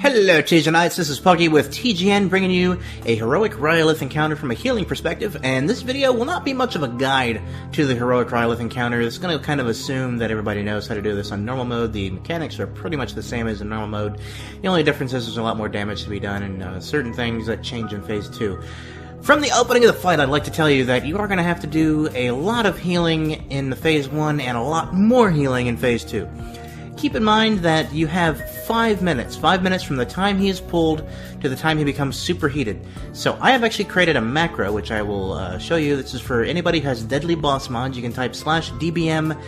Hello TGNites, this is Poggy with TGN bringing you a heroic Rhyolith encounter from a healing perspective, and this video will not be much of a guide to the heroic Rhyolith encounter. It's going to kind of assume that everybody knows how to do this on normal mode. The mechanics are pretty much the same as in normal mode. The only difference is there's a lot more damage to be done and certain things that change in Phase 2. From the opening of the fight, I'd like to tell you that you are going to have to do a lot of healing in the Phase 1 and a lot more healing in Phase 2. Keep in mind that you have 5 minutes. 5 minutes from the time he is pulled to the time he becomes superheated. So I have actually created a macro, which I will show you. This is for anybody who has Deadly Boss mods. You can type /dbm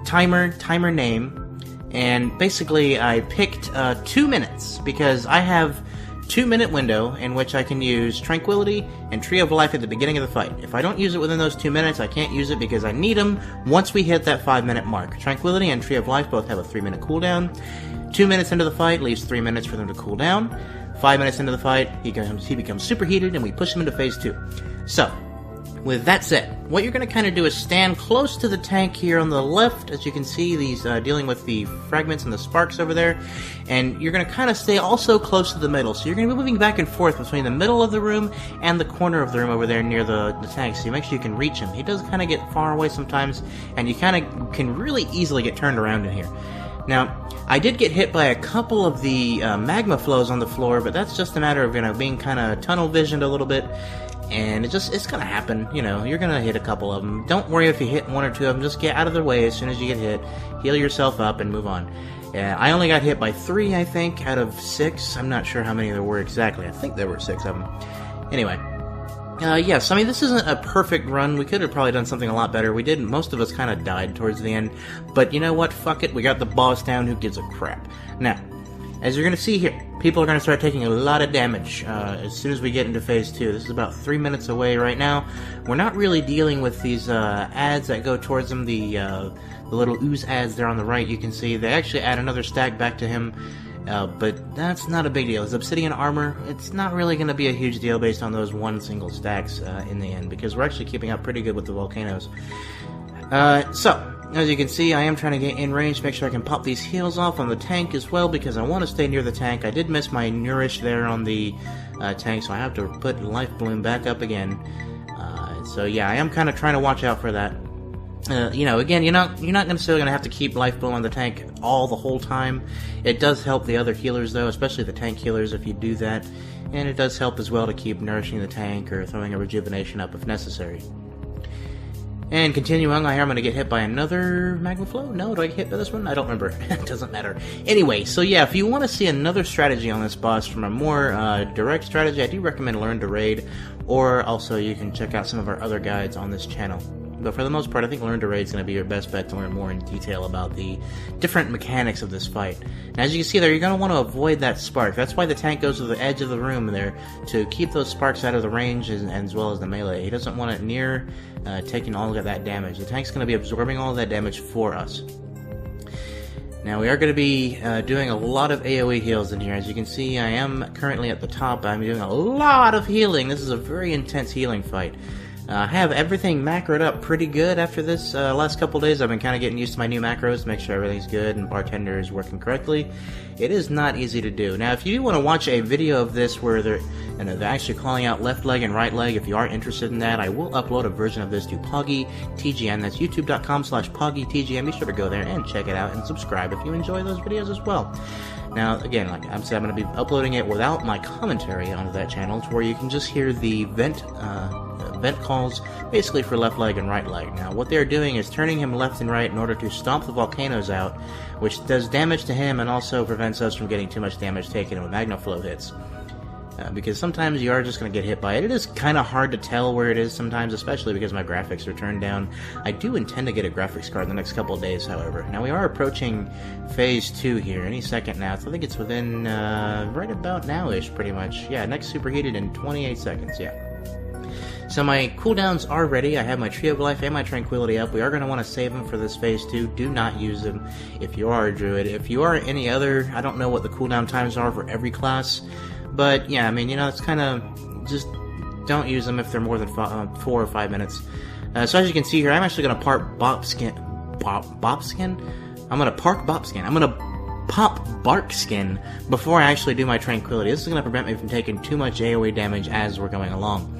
timer name, and basically I picked 2 minutes because I have 2-minute window in which I can use Tranquility and Tree of Life at the beginning of the fight. If I don't use it within those 2 minutes, I can't use it because I need them once we hit that 5-minute mark. Tranquility and Tree of Life both have a 3-minute cooldown. 2 minutes into the fight leaves 3 minutes for them to cool down. 5 minutes into the fight, he becomes superheated and we push him into Phase 2. So, with that said, what you're going to kind of do is stand close to the tank here on the left. As you can see, these dealing with the fragments and the sparks over there. And you're going to kind of stay also close to the middle. So you're going to be moving back and forth between the middle of the room and the corner of the room over there near the tank. So you make sure you can reach him. He does kind of get far away sometimes, and you kind of can really easily get turned around in here. Now, I did get hit by a couple of the magma flows on the floor, but that's just a matter of, being kind of tunnel visioned a little bit. And it's gonna happen, you're gonna hit a couple of them. Don't worry if you hit 1 or 2 of them, just get out of their way as soon as you get hit, heal yourself up, and move on. I only got hit by 3, I think, out of 6. I'm not sure how many there were exactly. I think there were 6 of them. Anyway. Yes, I mean, this isn't a perfect run. We could have probably done something a lot better. We didn't. Most of us kind of died towards the end. But you know what? Fuck it. We got the boss down. Who gives a crap? Now, as you're going to see here, people are going to start taking a lot of damage as soon as we get into Phase 2. This is about 3 minutes away right now. We're not really dealing with these ads that go towards him, the little ooze ads there on the right. You can see they actually add another stack back to him, but that's not a big deal. His obsidian armor, it's not really going to be a huge deal based on those one single stacks in the end, because we're actually keeping up pretty good with the volcanoes. So, as you can see, I am trying to get in range, make sure I can pop these heals off on the tank as well, because I want to stay near the tank. I did miss my nourish there on the tank, so I have to put life bloom back up again. So yeah, I am kind of trying to watch out for that. Again, you're not necessarily going to have to keep life bloom on the tank the whole time. It does help the other healers, though, especially the tank healers if you do that. And it does help as well to keep nourishing the tank or throwing a rejuvenation up if necessary. And continuing, I'm going to get hit by another magma flow? No, do I get hit by this one? I don't remember. It doesn't matter. Anyway, so yeah, if you want to see another strategy on this boss from a more direct strategy, I do recommend Learn to Raid, or also you can check out some of our other guides on this channel. But for the most part, I think Learn to Raid is going to be your best bet to learn more in detail about the different mechanics of this fight. And as you can see there, you're going to want to avoid that spark. That's why the tank goes to the edge of the room there, to keep those sparks out of the range as well as the melee. He doesn't want it near taking all of that damage. The tank's going to be absorbing all of that damage for us. Now, we are going to be doing a lot of AoE heals in here. As you can see, I am currently at the top. I'm doing a lot of healing. This is a very intense healing fight. I have everything macroed up pretty good after this last couple days. I've been kind of getting used to my new macros to make sure everything's good and Bartender is working correctly. It is not easy to do. Now, if you do want to watch a video of this where they're actually calling out left leg and right leg, if you are interested in that, I will upload a version of this to Poggy TGN. That's youtube.com/Poggy TGN. Be sure to go there and check it out and subscribe if you enjoy those videos as well. Now, again, like I said, I'm going to be uploading it without my commentary onto that channel, to where you can just hear the vent calls, basically for left leg and right leg. Now, what they're doing is turning him left and right in order to stomp the volcanoes out, which does damage to him and also prevents us from getting too much damage taken when magma flow hits. Because sometimes you are just going to get hit by it. It is kind of hard to tell where it is sometimes, especially because my graphics are turned down. I do intend to get a graphics card in the next couple of days, however. Now, we are approaching Phase 2 here any second now, so I think it's within right about now-ish, pretty much. Yeah, next superheated in 28 seconds, yeah. So my cooldowns are ready. I have my Tree of Life and my Tranquility up. We are going to want to save them for this Phase 2. Do not use them if you are a Druid. If you are any other, I don't know what the cooldown times are for every class. But yeah, I mean, it's kind of, just don't use them if they're more than 4 or 5 minutes. So as you can see here, I'm actually going to park Bopskin. I'm going to park Bopskin. I'm going to pop bark skin before I actually do my tranquility. This is going to prevent me from taking too much AoE damage as we're going along.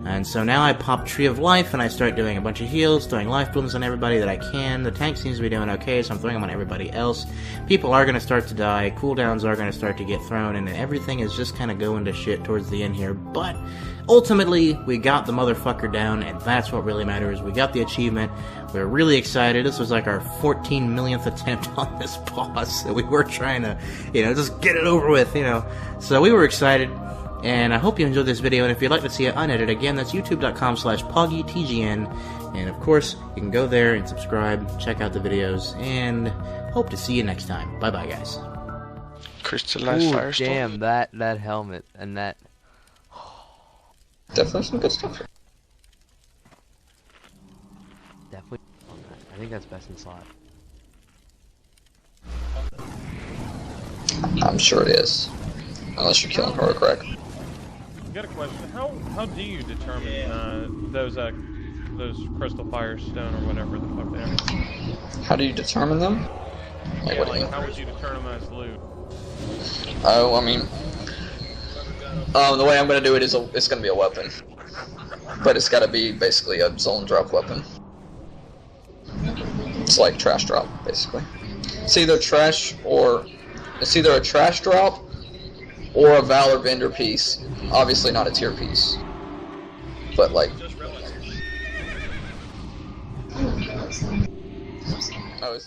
And so now I pop Tree of Life, and I start doing a bunch of heals, throwing life blooms on everybody that I can. The tank seems to be doing okay, so I'm throwing them on everybody else. People are going to start to die, cooldowns are going to start to get thrown, and everything is just kind of going to shit towards the end here. But ultimately, we got the motherfucker down, and that's what really matters. We got the achievement. We're really excited. This was like our 14 millionth attempt on this boss, so we were trying to, just get it over with, So we were excited. And I hope you enjoyed this video, and if you'd like to see it unedited, again, that's youtube.com/PoggyTGN, and of course, you can go there and subscribe, check out the videos, and hope to see you next time. Bye-bye, guys. Crystallized Firestorm. Damn, that helmet, and that... Definitely some good stuff. Definitely. I think that's best in slot. I'm sure it is. Unless you're killing heroic wreck. I got a question. How do you determine those crystal firestone or whatever the fuck they are? How do you determine them? Like, what do you mean? How would you determine as loot? Oh, I mean, the way I'm gonna do it is it's gonna be a weapon, but it's gotta be basically a zone drop weapon. It's like trash drop, basically. It's either a trash drop or a Valor vendor piece. Obviously not a tier piece, but like. Oh,